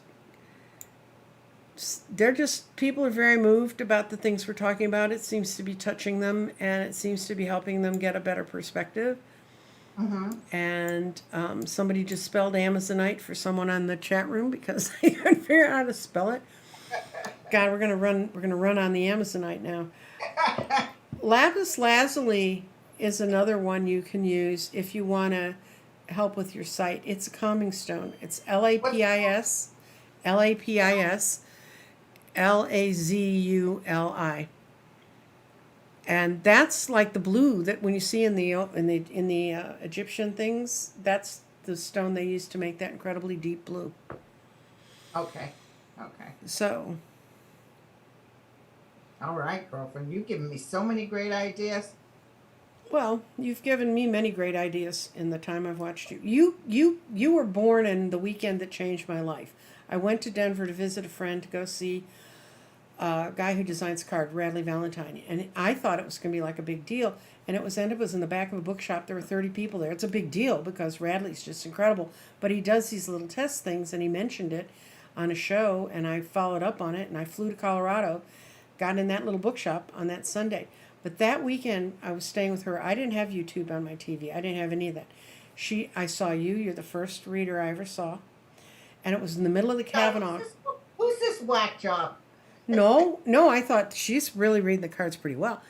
they're just, people are very moved about the things we're talking about. It seems to be touching them, and it seems to be helping them get a better perspective. Mm-hmm. And somebody just spelled Amazonite for someone on the chat room because they couldn't figure out how to spell it. God, we're gonna run. We're gonna run on the Amazonite now. Lapis lazuli is another one you can use if you want to help with your sight. It's a calming stone. It's LAPIS, LAPIS, LAZULI, and that's like the blue that when you see in the Egyptian things. That's the stone they used to make that incredibly deep blue. Okay. Okay. So, All right, girlfriend. You've given me so many great ideas. well, you've given me many great ideas in the time I've watched you. You were born in the weekend that changed my life. I went to Denver to visit a friend to go see a guy who designs cards, Radley Valentine, and I thought it was going to be like a big deal. And it was in the back of a bookshop. There were 30 people there. It's a big deal because Radley's just incredible. But he does these little test things, and he mentioned it on a show, and I followed up on it, and I flew to Colorado, got in that little bookshop on that Sunday. But that weekend, I was staying with her. I didn't have YouTube on my TV. I didn't have any of that. I saw you. You're the first reader I ever saw, and it was in the middle of the Kavanaugh. Who's this whack job? No, I thought she's really reading the cards pretty well.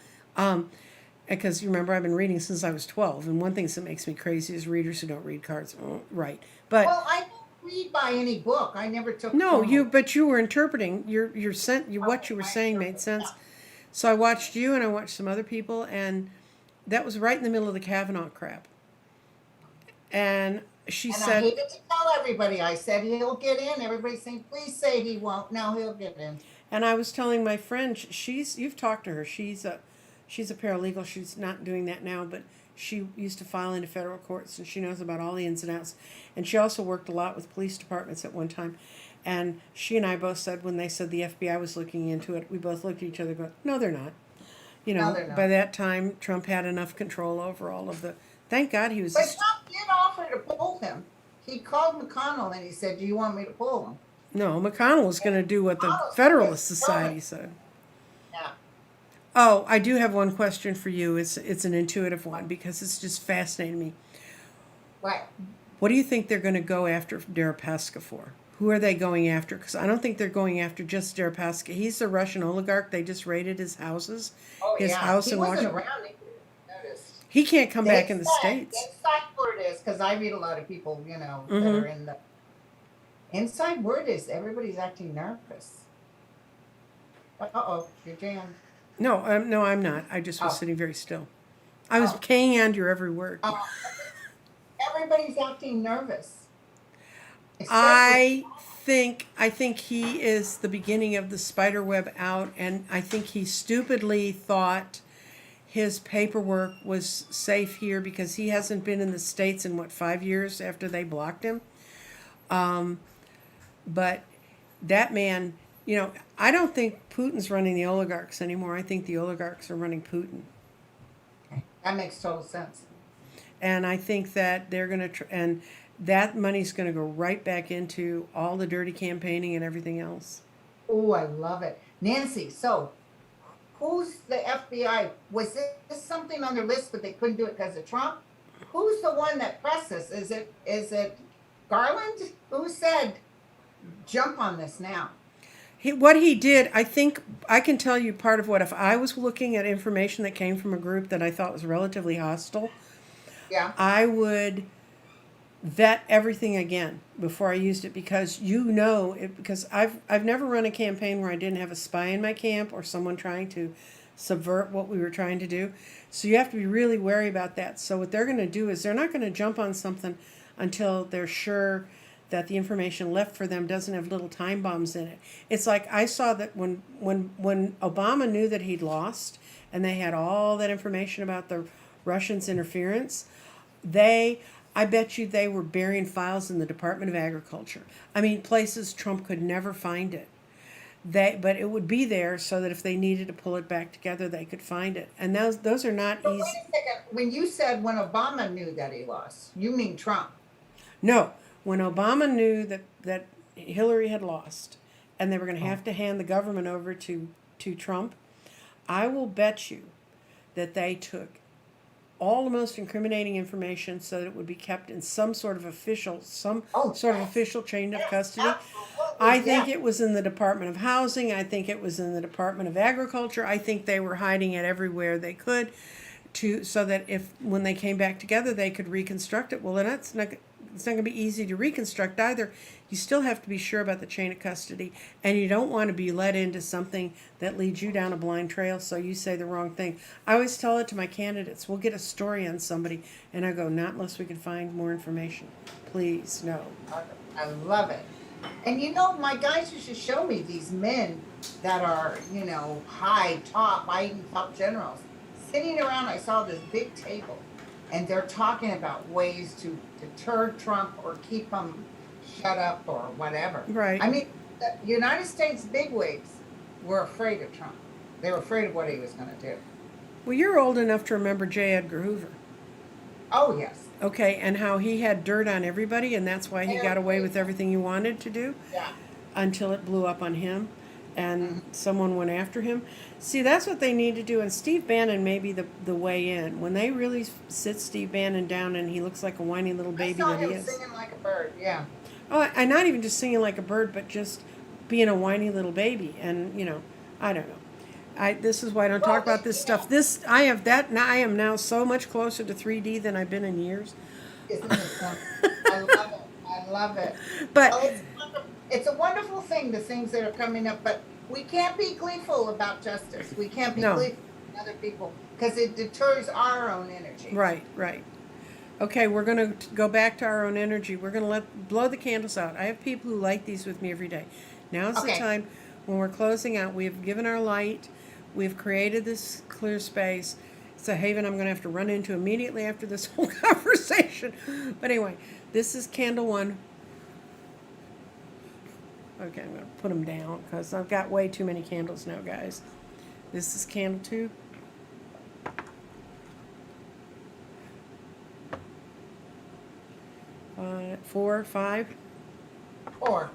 Because you remember, I've been reading since I was 12, and one thing that makes me crazy is readers who don't read cards. Right, but Well, I don't read by any book. I never took. no, formal- but you were interpreting what you were saying made sense. So I watched you, and I watched some other people, and that was right in the middle of the Kavanaugh crap. And she And I said, hated to tell everybody. I said he'll get in. Everybody's saying, please say he won't. Now he'll get in. and I was telling my friend, you've talked to her. She's a paralegal. She's not doing that now, but she used to file into federal courts, and she knows about all the ins and outs. And she also worked a lot with police departments at one time. And she and I both said, when they said the FBI was looking into it, we both looked at each other and go, no, they're not. You know, No, they're not. by that time, Trump had enough control over all of the. Thank God he was. But Trump did offer to pull him. He called McConnell and he said, do you want me to pull him? No, McConnell was going to do what the McConnell's Federalist good. Society said. Yeah. Oh, I do have one question for you. It's an intuitive one because it's just fascinating me. What? What do you think they're going to go after Deripaska for? Who are they going after? Because I don't think they're going after just Deripaska. He's a Russian oligarch. They just raided his houses. Oh, His yeah. house he in wasn't Washington. around. He noticed. He can't come back in the States. Inside word is, because I read a lot of people, that Mhm. are in the. Inside word is everybody's acting nervous. Uh-oh, you're jammed. No, I'm not. I just was Oh. sitting very still. I was Oh. keying on your every word. Everybody's acting nervous. I think he is the beginning of the spider web out, and I think he stupidly thought his paperwork was safe here because he hasn't been in the States in 5 years after they blocked him. But that man, I don't think Putin's running the oligarchs anymore. I think the oligarchs are running Putin. That makes total sense. And I think that they're going to, and that money's going to go right back into all the dirty campaigning and everything else. Oh, I love it. Nancy, so who's the FBI? Was this something on their list, but they couldn't do it because of Trump? Who's the one that pressed this? Is it Garland? Who said, jump on this now? What he did, I think, I can tell you part of what, if I was looking at information that came from a group that I thought was relatively hostile, Yeah. I would vet everything again before I used it because because I've never run a campaign where I didn't have a spy in my camp or someone trying to subvert what we were trying to do. So you have to be really wary about that. So what they're going to do is they're not going to jump on something until they're sure that the information left for them doesn't have little time bombs in it. It's like I saw that when Obama knew that he'd lost and they had all that information about the Russians' interference, I bet you they were burying files in the Department of Agriculture. I mean, places Trump could never find it. But it would be there so that if they needed to pull it back together, they could find it. And those are not But easy. wait a second. When you said when Obama knew that he lost, you mean Trump? No, when Obama knew that Hillary had lost, and they were going to have to hand the government over to Trump. I will bet you that they took all the most incriminating information so that it would be kept in some sort of official, official chain of custody. I think it was in the Department of Housing. I think it was in the Department of Agriculture. I think they were hiding it everywhere they could, so that if when they came back together they could reconstruct it. Well, then it's not going to be easy to reconstruct either. You still have to be sure about the chain of custody, and you don't want to be led into something that leads you down a blind trail so you say the wrong thing. I always tell it to my candidates. We'll get a story on somebody, and I go, not unless we can find more information. Please, no. I love it. And my guys used to show me these men that are, high top, even top generals. Sitting around, I saw this big table, and they're talking about ways to deter Trump or keep him shut up or whatever. Right. I mean, the United States bigwigs were afraid of Trump. They were afraid of what he was going to do. Well, you're old enough to remember J. Edgar Hoover. Oh, yes. Okay, and how he had dirt on everybody, and that's why he got away with everything he wanted to do. Yeah. Until it blew up on him, and someone went after him. See, that's what they need to do. And Steve Bannon may be the way in. When they really sit Steve Bannon down and he looks like a whiny little baby I saw that he him is. singing like a bird, yeah. Oh, and not even just singing like a bird, but just being a whiny little baby. And, I don't know. This is why I don't talk about this stuff. I am now so much closer to 3D than I've been in years. Isn't it something? I love it. I love it. But it's a wonderful thing, the things that are coming up, but we can't be gleeful about justice. We can't be gleeful with other people because it deters our own energy. Right. Okay, we're going to go back to our own energy. We're going to blow the candles out. I have people who light these with me every day. Now's the time when we're closing out. We have given our light. We've created this clear space. It's a haven I'm going to have to run into immediately after this whole conversation. But anyway, this is candle 1. Okay, I'm going to put them down because I've got way too many candles now, guys. This is candle 2. Four, 5. 4.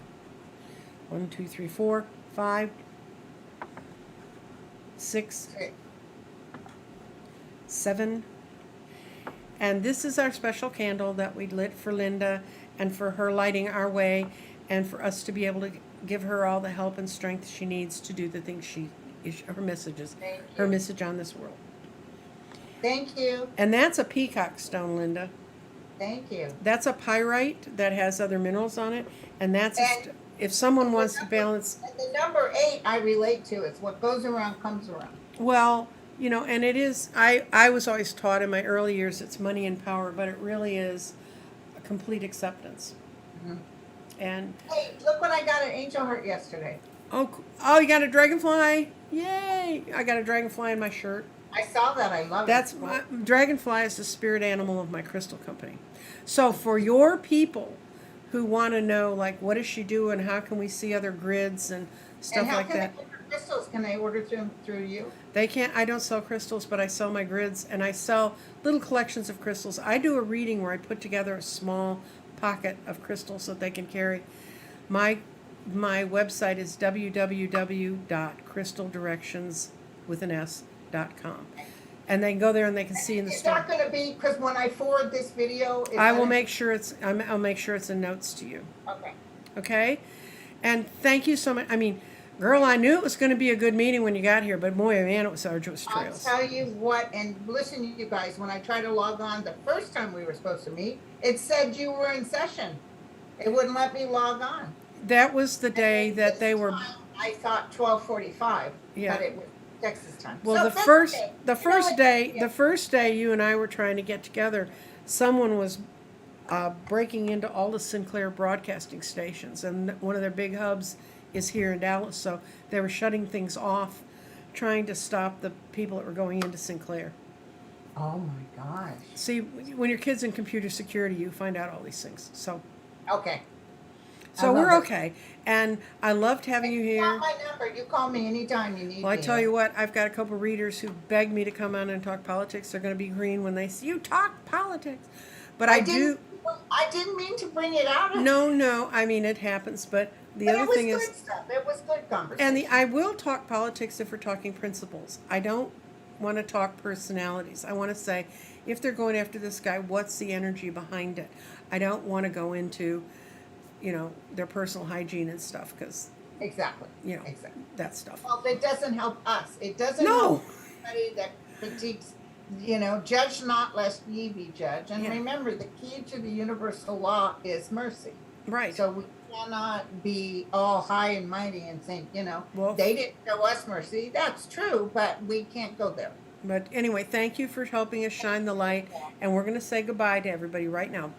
1, 2, 3, 4, 5, 6, 7. And this is our special candle that we lit for Linda and for her lighting our way and for us to be able to give her all the help and strength she needs to do the things her message on this world. Thank you. And that's a peacock stone, Linda. Thank you. That's a pyrite that has other minerals on it, and if someone wants to balance. And the number 8 I relate to. It's what goes around comes around. Well, and it is. I was always taught in my early years it's money and power, but it really is a complete acceptance. Mm-hmm. And hey, look what I got at Angel Heart yesterday. Oh, you got a dragonfly! Yay! I got a dragonfly in my shirt. I saw that. I love it. Dragonfly is the spirit animal of my crystal company. So for your people who want to know, like, what does she do and how can we see other grids and stuff like that. And how can they order crystals? Can they order them through you? They can't. I don't sell crystals, but I sell my grids and I sell little collections of crystals. I do a reading where I put together a small pocket of crystals that they can carry. My website is www.crystaldirections.com. And they can go there and they can see in the store. It's not going to be, because when I forward this video, I'll make sure it's in notes to you. Okay. Okay? And thank you so much. I mean, girl, I knew it was going to be a good meeting when you got here, but boy, man, it was arduous trails. I'll tell you what, and listen, you guys, when I tried to log on the first time we were supposed to meet, it said you were in session. It wouldn't let me log on. That was the day that they were. I thought 12:45. Yeah. But it was Texas time. Well, so the first day you and I were trying to get together, someone was breaking into all the Sinclair broadcasting stations, and one of their big hubs is here in Dallas, so they were shutting things off, trying to stop the people that were going into Sinclair. Oh my gosh. See, when your kid's in computer security, you find out all these things. So. Okay. So we're okay, and I loved having you here. You got my number. You call me anytime you need me. Well, I tell you what, I've got a couple readers who begged me to come on and talk politics. They're going to be green when they see you talk politics. But I do. I didn't mean to bring it out. No, I mean it happens. But the But other it was thing good is, stuff. It was good and conversation. I will talk politics if we're talking principles. I don't want to talk personalities. I want to say, if they're going after this guy, what's the energy behind it? I don't want to go into, their personal hygiene and stuff because, Exactly. Exactly. that stuff. Well, it doesn't help us. It doesn't No. help anybody that critiques. Judge not lest ye be judged. And Yeah. remember, the key to the universal law is mercy. Right. So we cannot be all high and mighty and think, Well, they didn't show us mercy. That's true, but we can't go there. But anyway, thank you for helping us shine the light. And we're going to say goodbye to everybody right now.